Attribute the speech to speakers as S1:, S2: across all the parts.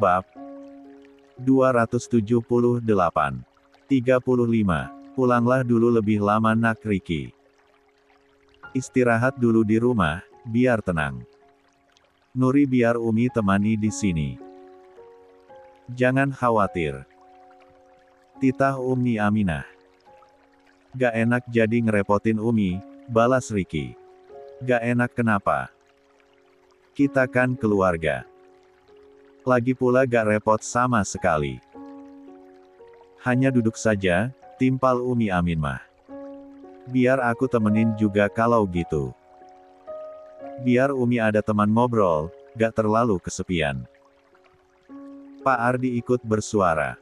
S1: Bab 278. 35. Pulanglah dulu lebih lama nak Ricky. Istirahat dulu di rumah, biar tenang. Nuri biar Umi temani di sini. Jangan khawatir. Titah Umi Aminah. Gak enak jadi ngerepotin Umi, balas Ricky. Gak enak kenapa? Kita kan keluarga. Lagi pula gak repot sama sekali. Hanya duduk saja, timpal Umi Amin mah. Biar aku temenin juga kalau gitu. Biar Umi ada teman ngobrol, gak terlalu kesepian. Pak Ardi ikut bersuara.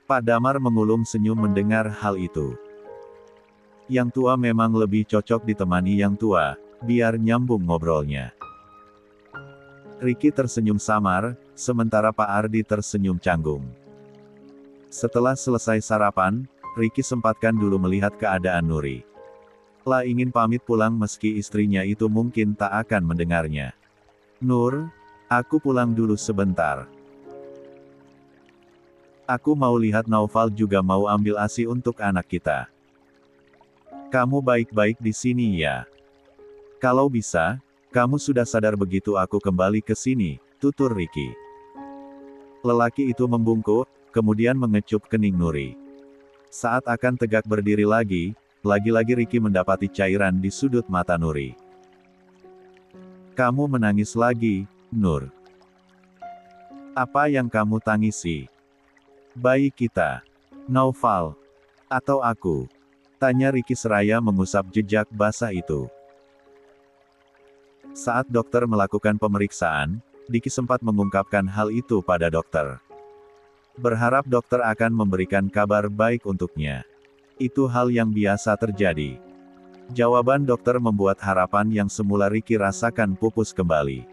S1: Pak Damar mengulum senyum mendengar hal itu. Yang tua memang lebih cocok ditemani yang tua, biar nyambung ngobrolnya. Ricky tersenyum samar, sementara Pak Ardi tersenyum canggung. Setelah selesai sarapan, Ricky sempatkan dulu melihat keadaan Nuri. Lah ingin pamit pulang meski istrinya itu mungkin tak akan mendengarnya. Nur, aku pulang dulu sebentar. Aku mau lihat Naufal juga mau ambil ASI untuk anak kita. Kamu baik-baik di sini ya. Kalau bisa, kamu sudah sadar begitu aku kembali ke sini, tutur Ricky. Lelaki itu membungkuk, kemudian mengecup kening Nuri. Saat akan tegak berdiri lagi-lagi Ricky mendapati cairan di sudut mata Nuri. Kamu menangis lagi, Nur. Apa yang kamu tangisi? Bayi kita, Naufal, atau aku? Tanya Ricky seraya mengusap jejak basah itu. Saat dokter melakukan pemeriksaan, Diki sempat mengungkapkan hal itu pada dokter. Berharap dokter akan memberikan kabar baik untuknya. Itu hal yang biasa terjadi. Jawaban dokter membuat harapan yang semula Ricky rasakan pupus kembali.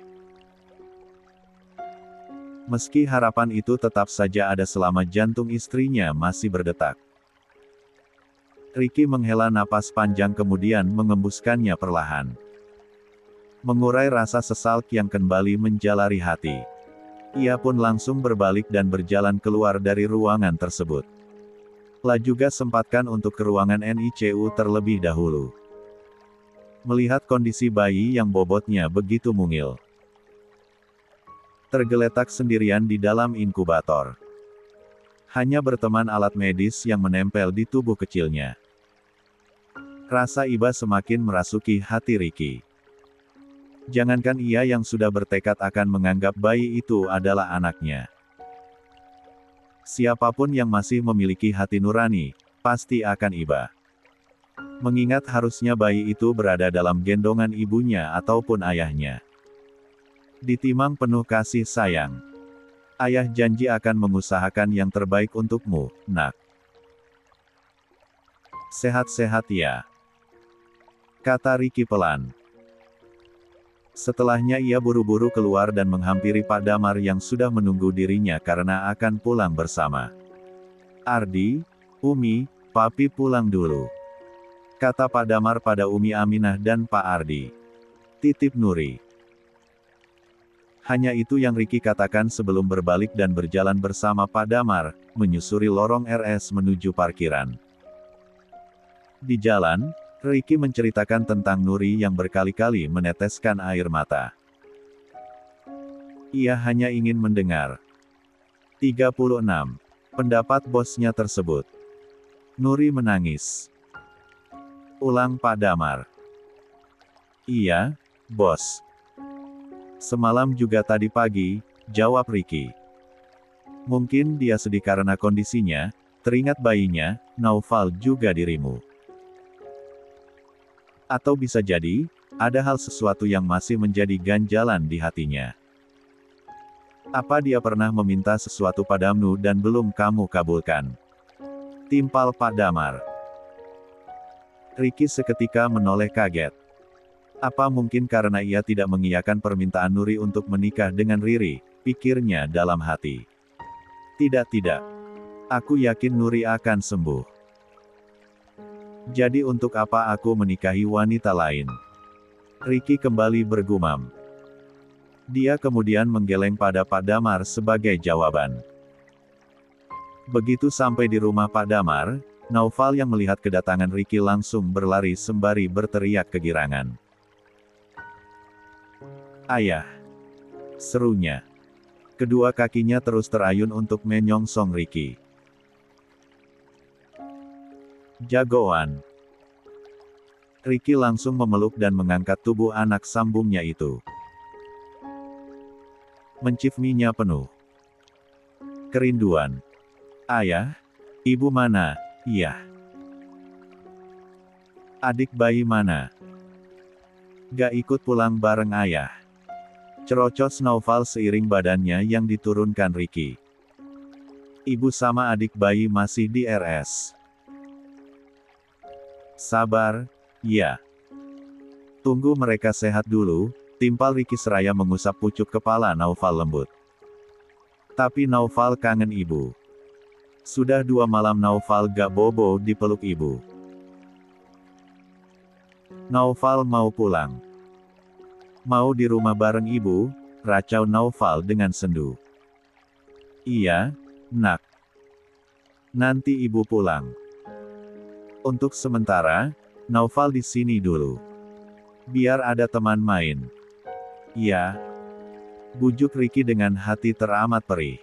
S1: Meski harapan itu tetap saja ada selama jantung istrinya masih berdetak. Ricky menghela napas panjang kemudian mengembuskannya perlahan. Mengurai rasa sesal yang kembali menjalari hati. Ia pun langsung berbalik dan berjalan keluar dari ruangan tersebut. Lah juga sempatkan untuk ke ruangan NICU terlebih dahulu. Melihat kondisi bayi yang bobotnya begitu mungil. Tergeletak sendirian di dalam inkubator. Hanya berteman alat medis yang menempel di tubuh kecilnya. Rasa iba semakin merasuki hati Ricky. Jangankan ia yang sudah bertekad akan menganggap bayi itu adalah anaknya. Siapapun yang masih memiliki hati nurani, pasti akan iba. Mengingat harusnya bayi itu berada dalam gendongan ibunya ataupun ayahnya. Ditimang penuh kasih sayang. Ayah janji akan mengusahakan yang terbaik untukmu, nak. Sehat-sehat ya. Kata Ricky pelan. Setelahnya ia buru-buru keluar dan menghampiri Pak Damar yang sudah menunggu dirinya karena akan pulang bersama. Ardi, Umi, Papi pulang dulu. Kata Pak Damar pada Umi Aminah dan Pak Ardi. Titip Nuri. Hanya itu yang Ricky katakan sebelum berbalik dan berjalan bersama Pak Damar, menyusuri lorong RS menuju parkiran. Di jalan, Ricky menceritakan tentang Nuri yang berkali-kali meneteskan air mata. Ia hanya ingin mendengar. 36. Pendapat bosnya tersebut. Nuri menangis. Ulang Pak Damar. Iya, bos. Semalam juga tadi pagi, jawab Ricky. Mungkin dia sedih karena kondisinya, teringat bayinya, Naufal juga dirimu. Atau bisa jadi, ada hal sesuatu yang masih menjadi ganjalan di hatinya. Apa dia pernah meminta sesuatu padamu dan belum kamu kabulkan? Timpal Pak Damar. Ricky seketika menoleh kaget. Apa mungkin karena ia tidak mengiyakan permintaan Nuri untuk menikah dengan Riri, pikirnya dalam hati. Tidak. Aku yakin Nuri akan sembuh. Jadi untuk apa aku menikahi wanita lain? Ricky kembali bergumam. Dia kemudian menggeleng pada Pak Damar sebagai jawaban. Begitu sampai di rumah Pak Damar, Naufal yang melihat kedatangan Ricky langsung berlari sembari berteriak kegirangan. "Ayah!" serunya. Kedua kakinya terus terayun untuk menyongsong Ricky. "Jagoan!" Ricky langsung memeluk dan mengangkat tubuh anak sambungnya itu. Mencifminya penuh kerinduan. "Ayah? Ibu mana? Iya. Adik bayi mana? Gak ikut pulang bareng ayah?" Cerocos Naufal seiring badannya yang diturunkan Ricky. "Ibu sama adik bayi masih di RS. Sabar, ya. Tunggu mereka sehat dulu," timpal Ricky seraya mengusap pucuk kepala Naufal lembut. Tapi Naufal kangen ibu. Sudah 2 malam Naufal gak bobo dipeluk ibu. Naufal mau pulang. "Mau di rumah bareng ibu?" racau Naufal dengan sendu. "Iya, nak. Nanti ibu pulang. Untuk sementara, Naufal di sini dulu. Biar ada teman main." "Ya," bujuk Ricky dengan hati teramat perih.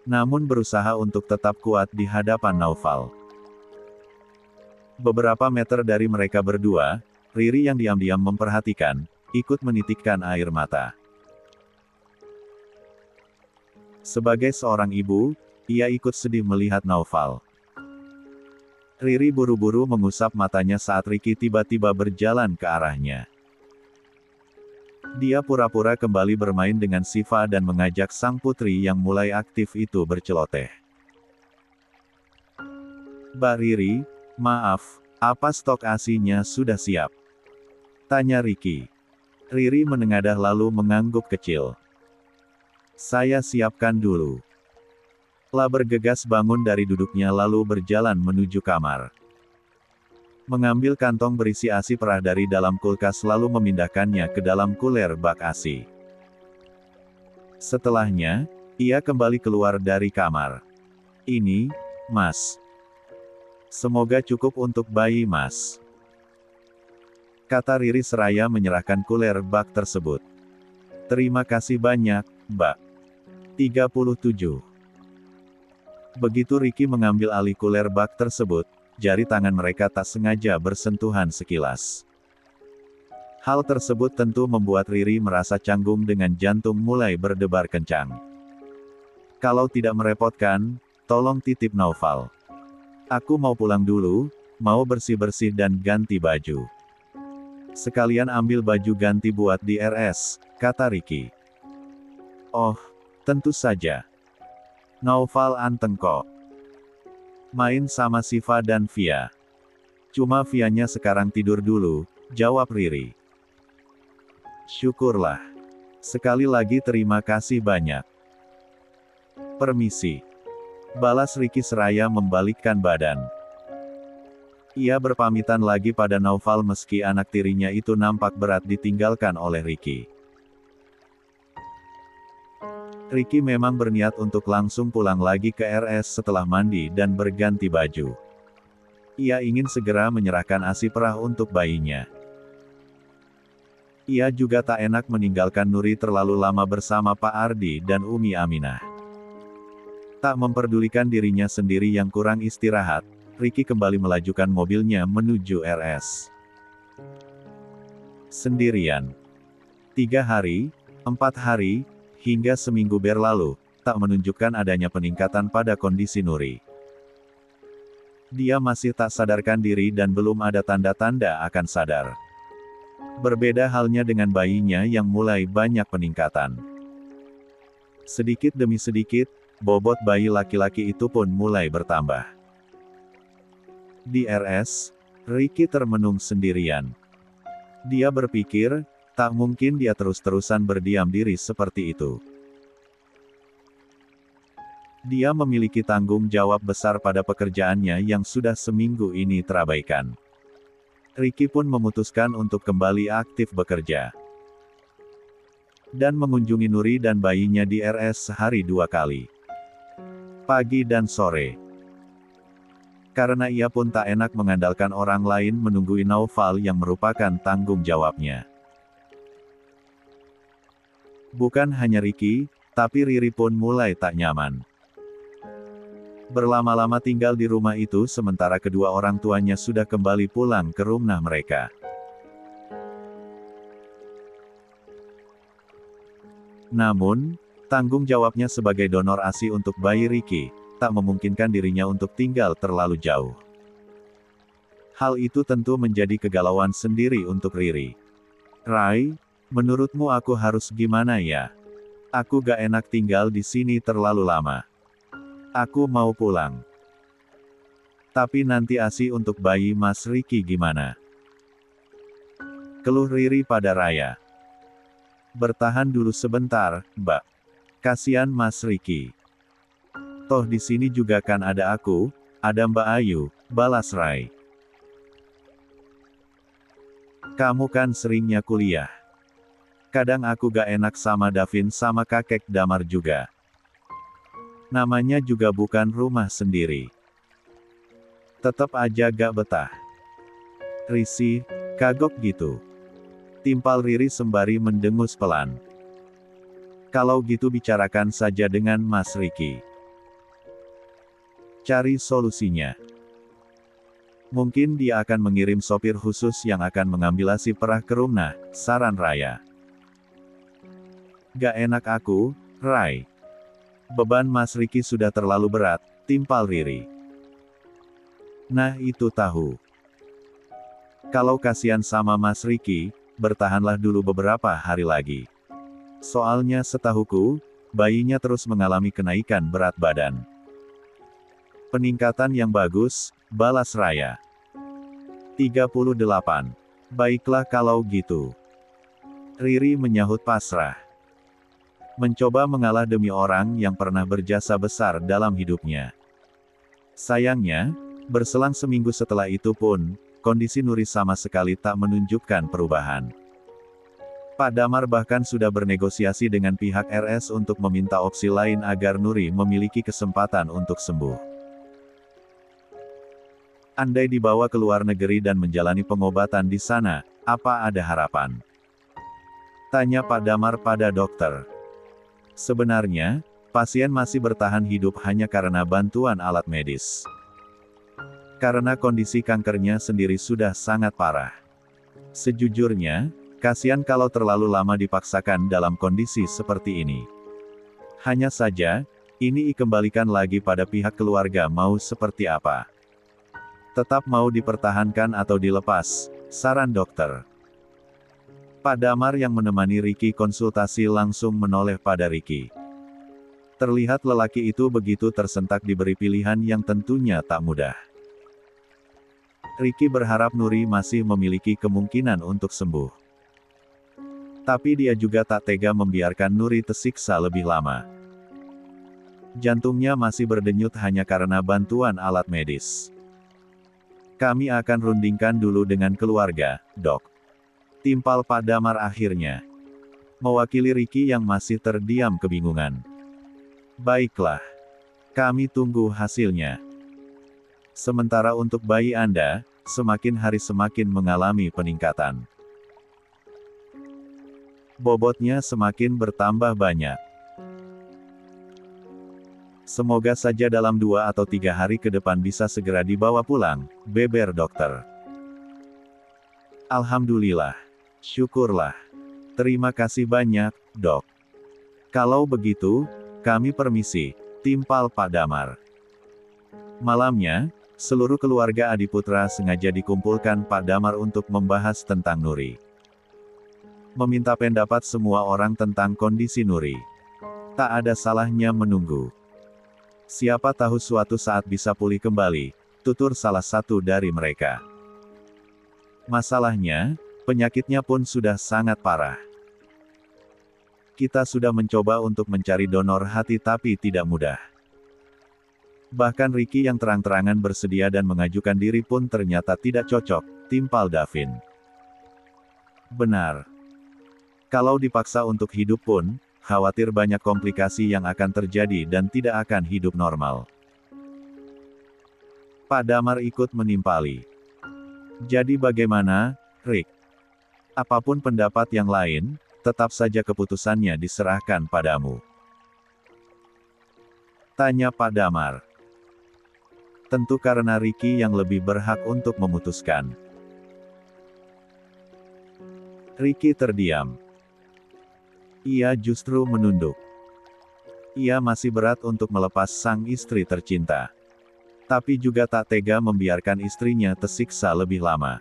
S1: Namun berusaha untuk tetap kuat di hadapan Naufal. Beberapa meter dari mereka berdua, Riri yang diam-diam memperhatikan, ikut menitikkan air mata. Sebagai seorang ibu, ia ikut sedih melihat Naufal. Riri buru-buru mengusap matanya saat Ricky tiba-tiba berjalan ke arahnya. Dia pura-pura kembali bermain dengan Siva dan mengajak sang putri yang mulai aktif itu berceloteh. "Mbak Riri, maaf, apa stok ASI-nya sudah siap?" tanya Ricky. Riri menengadah lalu mengangguk kecil. "Saya siapkan dulu." La bergegas bangun dari duduknya lalu berjalan menuju kamar. Mengambil kantong berisi ASI perah dari dalam kulkas lalu memindahkannya ke dalam kuler bak ASI. Setelahnya, ia kembali keluar dari kamar. "Ini, Mas. Semoga cukup untuk bayi Mas," kata Riri seraya menyerahkan kuler bak tersebut. "Terima kasih banyak, Mbak." 37. Begitu Ricky mengambil alih kuler bak tersebut, jari tangan mereka tak sengaja bersentuhan sekilas. Hal tersebut tentu membuat Riri merasa canggung dan jantung mulai berdebar kencang. "Kalau tidak merepotkan, tolong titip Naufal. Aku mau pulang dulu, mau bersih-bersih dan ganti baju. Sekalian ambil baju ganti buat di RS," kata Ricky. "Oh, tentu saja. Naufal anteng kok. Main sama Siva dan Via. Cuma Vianya sekarang tidur dulu," jawab Riri. "Syukurlah. Sekali lagi terima kasih banyak." "Permisi," balas Ricky seraya membalikkan badan. Ia berpamitan lagi pada Naufal meski anak tirinya itu nampak berat ditinggalkan oleh Ricky. Ricky memang berniat untuk langsung pulang lagi ke RS setelah mandi dan berganti baju. Ia ingin segera menyerahkan ASI perah untuk bayinya. Ia juga tak enak meninggalkan Nuri terlalu lama bersama Pak Ardi dan Umi Aminah. Tak memperdulikan dirinya sendiri yang kurang istirahat, Ricky kembali melajukan mobilnya menuju RS. Sendirian. 3 hari, 4 hari, hingga seminggu berlalu, tak menunjukkan adanya peningkatan pada kondisi Nuri. Dia masih tak sadarkan diri dan belum ada tanda-tanda akan sadar. Berbeda halnya dengan bayinya yang mulai banyak peningkatan. Sedikit demi sedikit, bobot bayi laki-laki itu pun mulai bertambah. Di RS, Ricky termenung sendirian. Dia berpikir, tak mungkin dia terus-terusan berdiam diri seperti itu. Dia memiliki tanggung jawab besar pada pekerjaannya yang sudah seminggu ini terabaikan. Ricky pun memutuskan untuk kembali aktif bekerja. dan mengunjungi Nuri dan bayinya di RS sehari 2 kali. Pagi dan sore. Karena ia pun tak enak mengandalkan orang lain menunggui Naufal yang merupakan tanggung jawabnya. Bukan hanya Ricky, tapi Riri pun mulai tak nyaman. Berlama-lama tinggal di rumah itu sementara kedua orang tuanya sudah kembali pulang ke rumah mereka. Namun, tanggung jawabnya sebagai donor ASI untuk bayi Ricky, tak memungkinkan dirinya untuk tinggal terlalu jauh. Hal itu tentu menjadi kegalauan sendiri untuk Riri. Rai, menurutmu aku harus gimana ya? Aku gak enak tinggal di sini terlalu lama. Aku mau pulang. Tapi nanti ASI untuk bayi Mas Ricky gimana? Keluh Riri pada Raya. Bertahan dulu sebentar, Mbak. Kasian Mas Ricky. Toh di sini juga kan ada aku, ada Mbak Ayu, balas Rai. Kamu kan seringnya kuliah. Kadang aku gak enak sama Davin sama kakek Damar juga. Namanya juga bukan rumah sendiri. Tetep aja gak betah. Risih, kagok gitu. Timpal Riri sembari mendengus pelan. Kalau gitu bicarakan saja dengan Mas Ricky. Cari solusinya. Mungkin dia akan mengirim sopir khusus yang akan mengambil ASI perah ke rumah, saran Raya. Gak enak aku, Rai. Beban Mas Ricky sudah terlalu berat, timpal Riri. Nah itu tahu. Kalau kasihan sama Mas Ricky, bertahanlah dulu beberapa hari lagi. Soalnya setahuku, bayinya terus mengalami kenaikan berat badan. Peningkatan yang bagus, balas Raya. 38. Baiklah kalau gitu. Riri menyahut pasrah. Mencoba mengalah demi orang yang pernah berjasa besar dalam hidupnya. Sayangnya, berselang seminggu setelah itu pun, kondisi Nuri sama sekali tak menunjukkan perubahan. Pak Damar bahkan sudah bernegosiasi dengan pihak RS untuk meminta opsi lain agar Nuri memiliki kesempatan untuk sembuh. Andai dibawa ke luar negeri dan menjalani pengobatan di sana, apa ada harapan? Tanya Pak Damar pada dokter. Sebenarnya, pasien masih bertahan hidup hanya karena bantuan alat medis. Karena kondisi kankernya sendiri sudah sangat parah. Sejujurnya, kasihan kalau terlalu lama dipaksakan dalam kondisi seperti ini. Hanya saja, ini dikembalikan lagi pada pihak keluarga mau seperti apa. Tetap mau dipertahankan atau dilepas, saran dokter. Pak Damar yang menemani Ricky konsultasi langsung menoleh pada Ricky. Terlihat lelaki itu begitu tersentak diberi pilihan yang tentunya tak mudah. Ricky berharap Nuri masih memiliki kemungkinan untuk sembuh. Tapi dia juga tak tega membiarkan Nuri tersiksa lebih lama. Jantungnya masih berdenyut hanya karena bantuan alat medis. Kami akan rundingkan dulu dengan keluarga, Dok. Timpal Pak Damar akhirnya. Mewakili Ricky yang masih terdiam kebingungan. Baiklah. Kami tunggu hasilnya. Sementara untuk bayi Anda, semakin hari semakin mengalami peningkatan. Bobotnya semakin bertambah banyak. Semoga saja dalam 2 atau 3 hari ke depan bisa segera dibawa pulang, beber dokter. Alhamdulillah. Syukurlah. Terima kasih banyak, Dok. Kalau begitu, kami permisi, timpal Pak Damar. Malamnya, seluruh keluarga Adiputra sengaja dikumpulkan Pak Damar untuk membahas tentang Nuri. Meminta pendapat semua orang tentang kondisi Nuri. Tak ada salahnya menunggu. Siapa tahu suatu saat bisa pulih kembali, tutur salah satu dari mereka. Masalahnya, penyakitnya pun sudah sangat parah. Kita sudah mencoba untuk mencari donor hati tapi tidak mudah. Bahkan Ricky yang terang-terangan bersedia dan mengajukan diri pun ternyata tidak cocok, timpal Davin. Benar. Kalau dipaksa untuk hidup pun, khawatir banyak komplikasi yang akan terjadi dan tidak akan hidup normal. Pak Damar ikut menimpali. Jadi bagaimana, Rick? Apapun pendapat yang lain, tetap saja keputusannya diserahkan padamu. Tanya Pak Damar. Tentu karena Ricky yang lebih berhak untuk memutuskan. Ricky terdiam. Ia justru menunduk. Ia masih berat untuk melepas sang istri tercinta. Tapi juga tak tega membiarkan istrinya tersiksa lebih lama.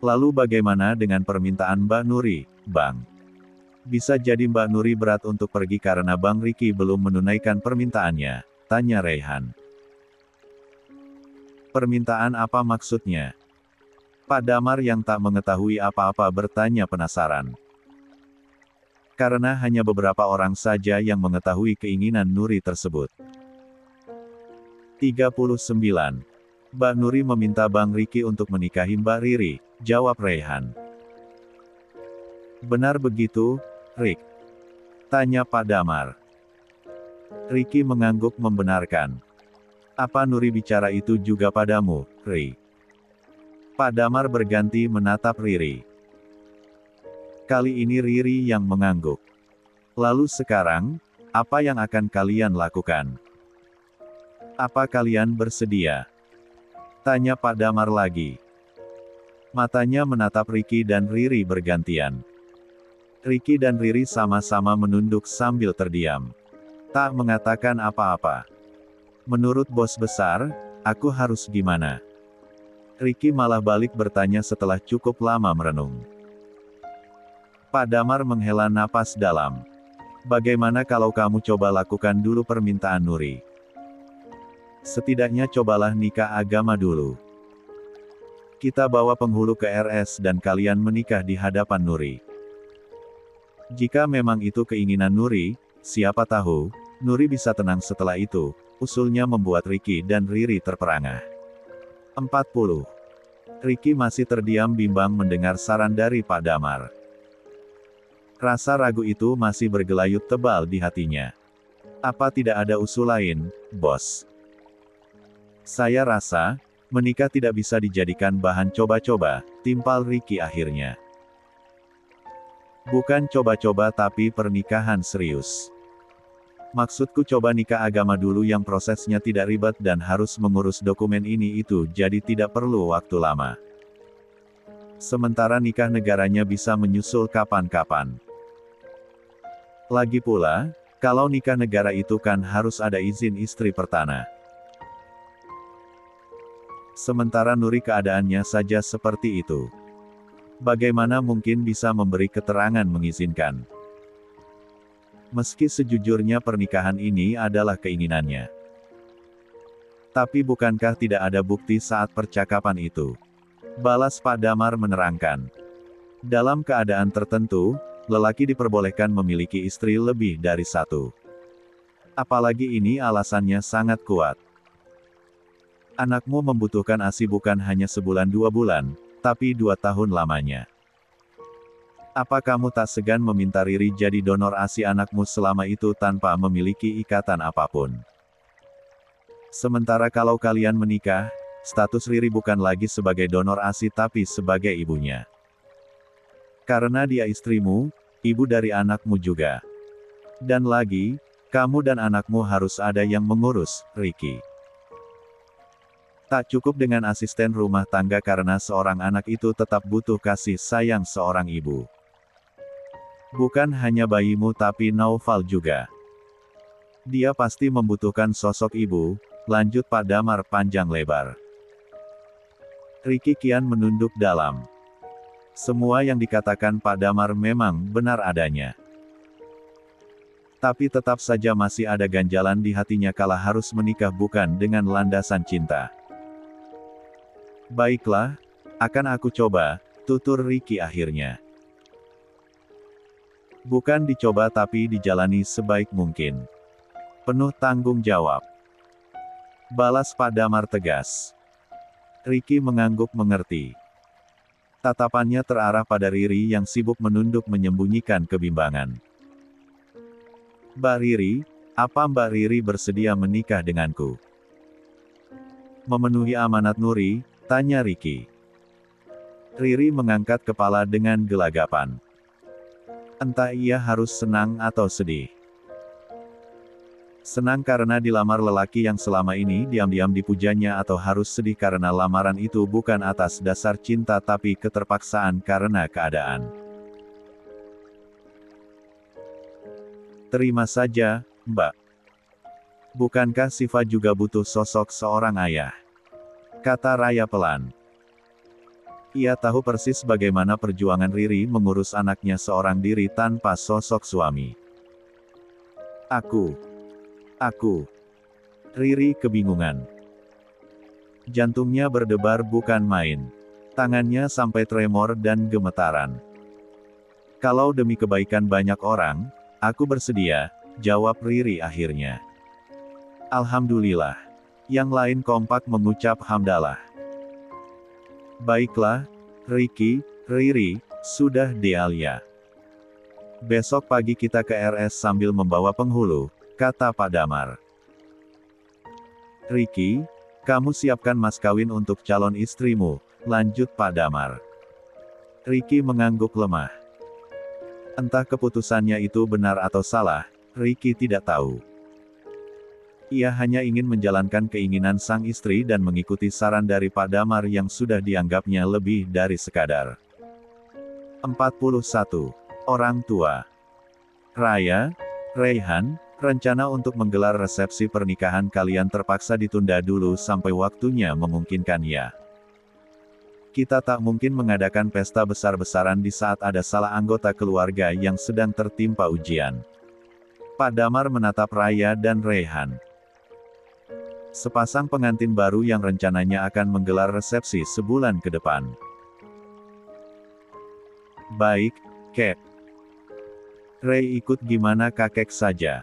S1: Lalu bagaimana dengan permintaan Mbak Nuri, Bang? Bisa jadi Mbak Nuri berat untuk pergi karena Bang Ricky belum menunaikan permintaannya, tanya Raihan. Permintaan apa maksudnya? Pak Damar yang tak mengetahui apa-apa bertanya penasaran. Karena hanya beberapa orang saja yang mengetahui keinginan Nuri tersebut. 39. Mbak Nuri meminta Bang Ricky untuk menikahi Mbak Riri, jawab Raihan. Benar begitu, Rick? Tanya Pak Damar. Ricky mengangguk membenarkan. Apa Nuri bicara itu juga padamu, Ri? Pak Damar berganti menatap Riri. Kali ini Riri yang mengangguk. Lalu sekarang, apa yang akan kalian lakukan? Apa kalian bersedia? Tanya Pak Damar lagi. Matanya menatap Ricky dan Riri bergantian. Ricky dan Riri sama-sama menunduk sambil terdiam. Tak mengatakan apa-apa. Menurut bos besar, aku harus gimana? Ricky malah balik bertanya setelah cukup lama merenung. Pak Damar menghela napas dalam. Bagaimana kalau kamu coba lakukan dulu permintaan Nuri? Setidaknya cobalah nikah agama dulu. Kita bawa penghulu ke RS dan kalian menikah di hadapan Nuri. Jika memang itu keinginan Nuri, siapa tahu, Nuri bisa tenang setelah itu, usulnya membuat Ricky dan Riri terperangah. 40. Ricky masih terdiam bimbang mendengar saran dari Pak Damar. Rasa ragu itu masih bergelayut tebal di hatinya. Apa tidak ada usul lain, bos? Saya rasa, menikah tidak bisa dijadikan bahan coba-coba, timpal Ricky akhirnya. Bukan coba-coba tapi pernikahan serius. Maksudku coba nikah agama dulu yang prosesnya tidak ribet dan harus mengurus dokumen ini itu jadi tidak perlu waktu lama. Sementara nikah negaranya bisa menyusul kapan-kapan. Lagi pula, kalau nikah negara itu kan harus ada izin istri pertana. Sementara Nuri keadaannya saja seperti itu. Bagaimana mungkin bisa memberi keterangan mengizinkan? Meski sejujurnya pernikahan ini adalah keinginannya. Tapi bukankah tidak ada bukti saat percakapan itu? Balas Pak Damar menerangkan. Dalam keadaan tertentu, lelaki diperbolehkan memiliki istri lebih dari satu. Apalagi ini alasannya sangat kuat. Anakmu membutuhkan ASI bukan hanya sebulan 2 bulan, tapi 2 tahun lamanya. Apa kamu tak segan meminta Riri jadi donor ASI anakmu selama itu tanpa memiliki ikatan apapun? Sementara kalau kalian menikah, status Riri bukan lagi sebagai donor ASI tapi sebagai ibunya. Karena dia istrimu, ibu dari anakmu juga. Dan lagi, kamu dan anakmu harus ada yang mengurus, Ricky. Tak cukup dengan asisten rumah tangga karena seorang anak itu tetap butuh kasih sayang seorang ibu. Bukan hanya bayimu tapi Naufal juga. Dia pasti membutuhkan sosok ibu, lanjut Pak Damar panjang lebar. Ricky kian menunduk dalam. Semua yang dikatakan Pak Damar memang benar adanya. Tapi tetap saja masih ada ganjalan di hatinya kala harus menikah bukan dengan landasan cinta. Baiklah, akan aku coba, tutur Ricky akhirnya. Bukan dicoba tapi dijalani sebaik mungkin. Penuh tanggung jawab. Balas Pak Damar tegas. Ricky mengangguk mengerti. Tatapannya terarah pada Riri yang sibuk menunduk menyembunyikan kebimbangan. "Mbak Riri, apa Mbak Riri bersedia menikah denganku?" "Memenuhi amanat Nuri?" tanya Ricky. Riri mengangkat kepala dengan gelagapan. Entah ia harus senang atau sedih. Senang karena dilamar lelaki yang selama ini diam-diam dipujanya, atau harus sedih karena lamaran itu bukan atas dasar cinta tapi keterpaksaan karena keadaan. "Terima saja, Mbak. Bukankah Siva juga butuh sosok seorang ayah?" kata Raya pelan. Ia tahu persis bagaimana perjuangan Riri mengurus anaknya seorang diri tanpa sosok suami. Aku. Riri kebingungan. Jantungnya berdebar bukan main. Tangannya sampai tremor dan gemetaran. "Kalau demi kebaikan banyak orang, aku bersedia," jawab Riri akhirnya. "Alhamdulillah." Yang lain kompak mengucap hamdalah. "Baiklah, Ricky, Riri, sudah Dealia. Besok pagi kita ke RS sambil membawa penghulu," kata Pak Damar. "Ricky, kamu siapkan mas kawin untuk calon istrimu," lanjut Pak Damar. Ricky mengangguk lemah. Entah keputusannya itu benar atau salah, Ricky tidak tahu. Ia hanya ingin menjalankan keinginan sang istri dan mengikuti saran dari Pak Damar yang sudah dianggapnya lebih dari sekadar. 41. Orang tua. Raya, Raihan, rencana untuk menggelar resepsi pernikahan kalian terpaksa ditunda dulu sampai waktunya memungkinkan ya. Kita tak mungkin mengadakan pesta besar-besaran di saat ada salah anggota keluarga yang sedang tertimpa ujian. Pak Damar menatap Raya dan Raihan. Sepasang pengantin baru yang rencananya akan menggelar resepsi sebulan ke depan. "Baik, Kek. Ray ikut gimana kakek saja.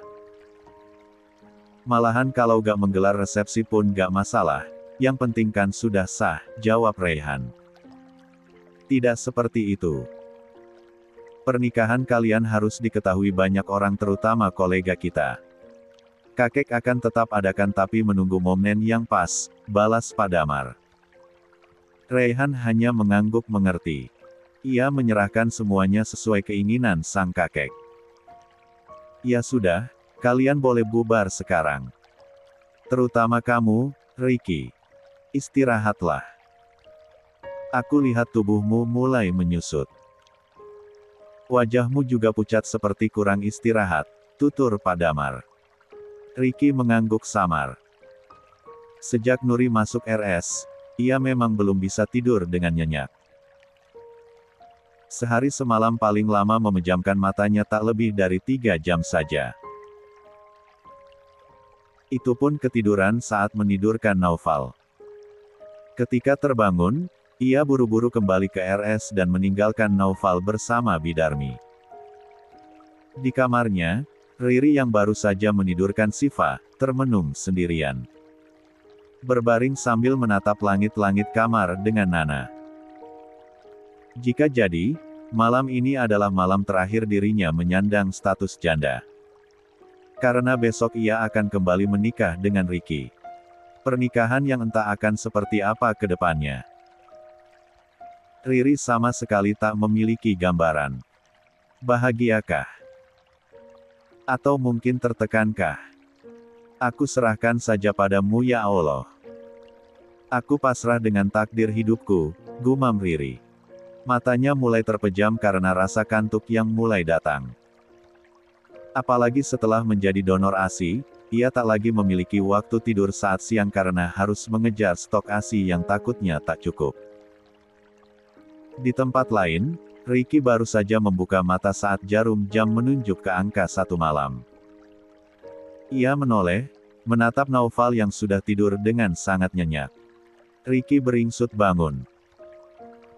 S1: Malahan kalau gak menggelar resepsi pun gak masalah, yang penting kan sudah sah," jawab Raihan. "Tidak seperti itu. Pernikahan kalian harus diketahui banyak orang terutama kolega kita. Kakek akan tetap adakan tapi menunggu momen yang pas," balas Pak Damar. Raihan hanya mengangguk mengerti. Ia menyerahkan semuanya sesuai keinginan sang kakek. "Ya sudah, kalian boleh bubar sekarang. Terutama kamu, Ricky. Istirahatlah. Aku lihat tubuhmu mulai menyusut. Wajahmu juga pucat seperti kurang istirahat," tutur Pak Damar. Ricky mengangguk samar. Sejak Nuri masuk RS, ia memang belum bisa tidur dengan nyenyak. Sehari semalam paling lama memejamkan matanya tak lebih dari 3 jam saja. Itu pun ketiduran saat menidurkan Naufal. Ketika terbangun, ia buru-buru kembali ke RS dan meninggalkan Naufal bersama Bidarmi. Di kamarnya, Riri yang baru saja menidurkan Siva, termenung sendirian. Berbaring sambil menatap langit-langit kamar dengan Nana. Jika jadi, malam ini adalah malam terakhir dirinya menyandang status janda. Karena besok ia akan kembali menikah dengan Ricky. Pernikahan yang entah akan seperti apa ke depannya. Riri sama sekali tak memiliki gambaran. Bahagiakah? Atau mungkin tertekankah? "Aku serahkan saja padamu ya Allah. Aku pasrah dengan takdir hidupku," gumam Riri. Matanya mulai terpejam karena rasa kantuk yang mulai datang. Apalagi setelah menjadi donor ASI, ia tak lagi memiliki waktu tidur saat siang karena harus mengejar stok ASI yang takutnya tak cukup. Di tempat lain, Ricky baru saja membuka mata saat jarum jam menunjuk ke angka 1 malam. Ia menoleh, menatap Naufal yang sudah tidur dengan sangat nyenyak. Ricky beringsut bangun.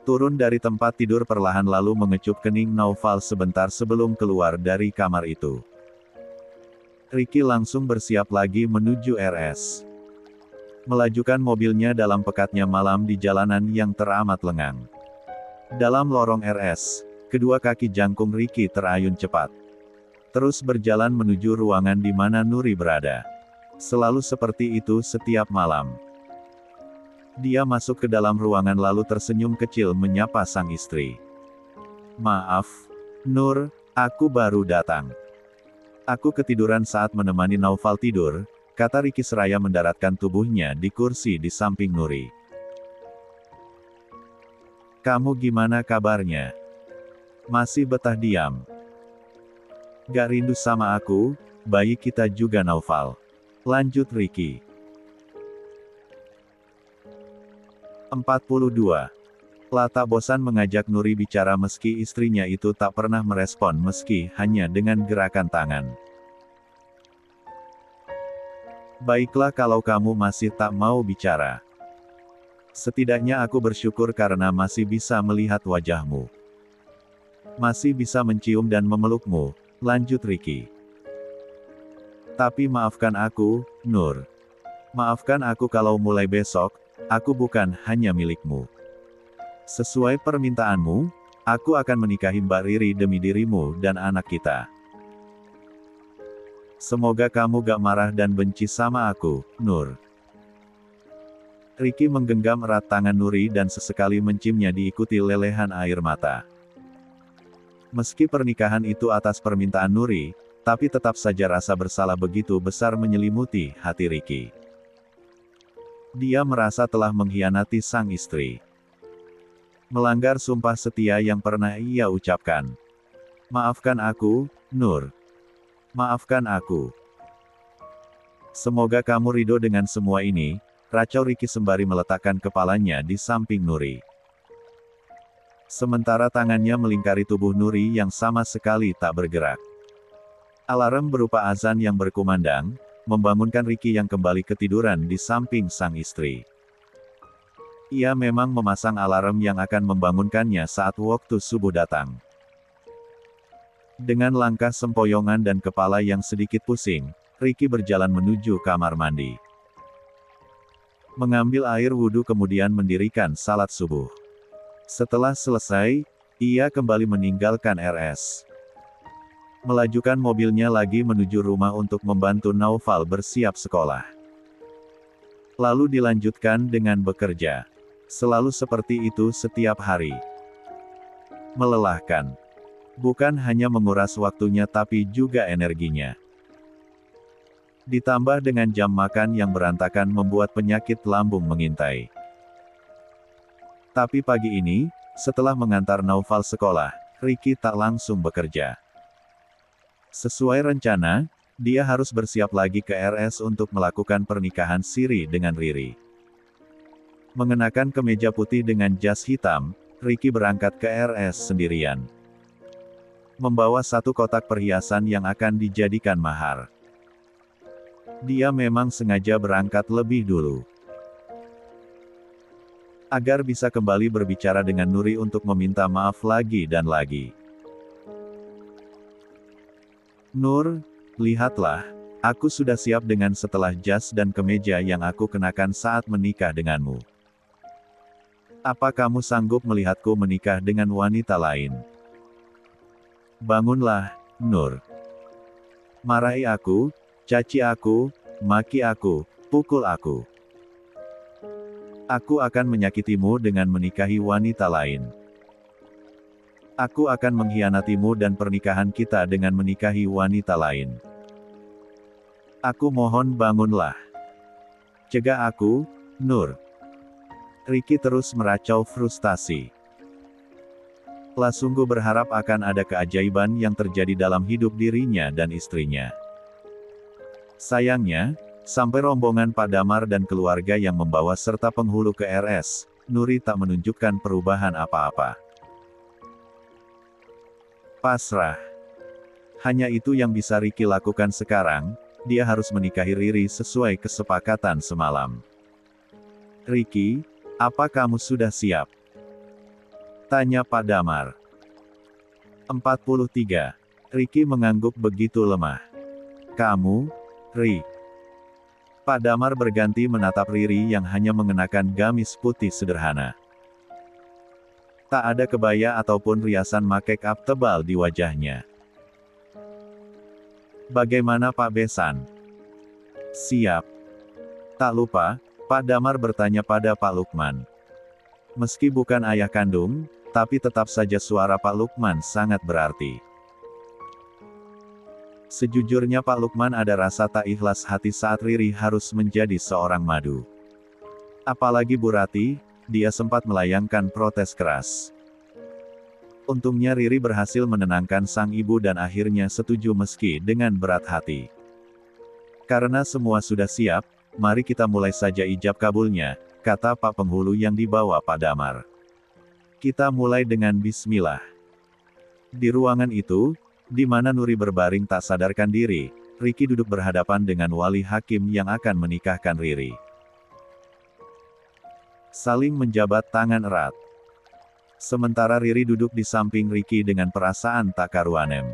S1: Turun dari tempat tidur perlahan lalu mengecup kening Naufal sebentar sebelum keluar dari kamar itu. Ricky langsung bersiap lagi menuju RS. Melajukan mobilnya dalam pekatnya malam di jalanan yang teramat lengang. Dalam lorong RS, kedua kaki jangkung Ricky terayun cepat. Terus berjalan menuju ruangan di mana Nuri berada. Selalu seperti itu setiap malam. Dia masuk ke dalam ruangan lalu tersenyum kecil menyapa sang istri. "Maaf, Nur, aku baru datang. Aku ketiduran saat menemani Naufal tidur," kata Ricky seraya mendaratkan tubuhnya di kursi di samping Nuri. "Kamu gimana kabarnya? Masih betah diam? Gak rindu sama aku? Bayi kita juga Naufal," lanjut Ricky. 42. Lata bosan mengajak Nuri bicara meski istrinya itu tak pernah merespon meski hanya dengan gerakan tangan. "Baiklah kalau kamu masih tak mau bicara. Setidaknya aku bersyukur karena masih bisa melihat wajahmu. Masih bisa mencium dan memelukmu," lanjut Ricky. "Tapi maafkan aku, Nur. Maafkan aku kalau mulai besok, aku bukan hanya milikmu. Sesuai permintaanmu, aku akan menikahi Mbak Riri demi dirimu dan anak kita. Semoga kamu gak marah dan benci sama aku, Nur." Ricky menggenggam erat tangan Nuri dan sesekali menciumnya diikuti lelehan air mata. Meski pernikahan itu atas permintaan Nuri, tapi tetap saja rasa bersalah begitu besar menyelimuti hati Ricky. Dia merasa telah mengkhianati sang istri. Melanggar sumpah setia yang pernah ia ucapkan. "Maafkan aku, Nur. Maafkan aku. Semoga kamu ridho dengan semua ini," racau Ricky sembari meletakkan kepalanya di samping Nuri. Sementara tangannya melingkari tubuh Nuri yang sama sekali tak bergerak. Alarm berupa azan yang berkumandang, membangunkan Ricky yang kembali ketiduran di samping sang istri. Ia memang memasang alarm yang akan membangunkannya saat waktu subuh datang. Dengan langkah sempoyongan dan kepala yang sedikit pusing, Ricky berjalan menuju kamar mandi. Mengambil air wudhu kemudian mendirikan salat subuh. Setelah selesai, ia kembali meninggalkan RS. Melajukan mobilnya lagi menuju rumah untuk membantu Naufal bersiap sekolah. Lalu dilanjutkan dengan bekerja. Selalu seperti itu setiap hari. Melelahkan. Bukan hanya menguras waktunya tapi juga energinya. Ditambah dengan jam makan yang berantakan membuat penyakit lambung mengintai. Tapi pagi ini, setelah mengantar Naufal sekolah, Ricky tak langsung bekerja. Sesuai rencana, dia harus bersiap lagi ke RS untuk melakukan pernikahan siri dengan Riri. Mengenakan kemeja putih dengan jas hitam, Ricky berangkat ke RS sendirian. Membawa satu kotak perhiasan yang akan dijadikan mahar. Dia memang sengaja berangkat lebih dulu. Agar bisa kembali berbicara dengan Nuri untuk meminta maaf lagi dan lagi. "Nur, lihatlah, aku sudah siap dengan setelah jas dan kemeja yang aku kenakan saat menikah denganmu. Apa kamu sanggup melihatku menikah dengan wanita lain? Bangunlah, Nur. Marahi aku, caci aku, maki aku, pukul aku. Aku akan menyakitimu dengan menikahi wanita lain. Aku akan mengkhianatimu dan pernikahan kita dengan menikahi wanita lain. Aku mohon bangunlah. Cegah aku, Nur." Ricky terus meracau frustasi. Lah sungguh berharap akan ada keajaiban yang terjadi dalam hidup dirinya dan istrinya. Sayangnya, sampai rombongan Pak Damar dan keluarga yang membawa serta penghulu ke RS, Nuri tak menunjukkan perubahan apa-apa. Pasrah. Hanya itu yang bisa Ricky lakukan sekarang, dia harus menikahi Riri sesuai kesepakatan semalam. "Ricky, apa kamu sudah siap?" tanya Pak Damar. 43. Ricky mengangguk begitu lemah. "Kamu, Ri?" Pak Damar berganti menatap Riri yang hanya mengenakan gamis putih sederhana. Tak ada kebaya ataupun riasan make up tebal di wajahnya. Bagaimana Pak Besan? Siap. Tak lupa, Pak Damar bertanya pada Pak Lukman. Meski bukan ayah kandung, tapi tetap saja suara Pak Lukman sangat berarti. Sejujurnya Pak Lukman ada rasa tak ikhlas hati saat Riri harus menjadi seorang madu. Apalagi Bu Rati, dia sempat melayangkan protes keras. Untungnya Riri berhasil menenangkan sang ibu dan akhirnya setuju meski dengan berat hati. Karena semua sudah siap, mari kita mulai saja ijab kabulnya, kata Pak Penghulu yang dibawa Pak Damar. Kita mulai dengan bismillah. Di ruangan itu, di mana Nuri berbaring tak sadarkan diri, Riki duduk berhadapan dengan wali hakim yang akan menikahkan Riri. Saling menjabat tangan erat. Sementara Riri duduk di samping Riki dengan perasaan tak karuanem.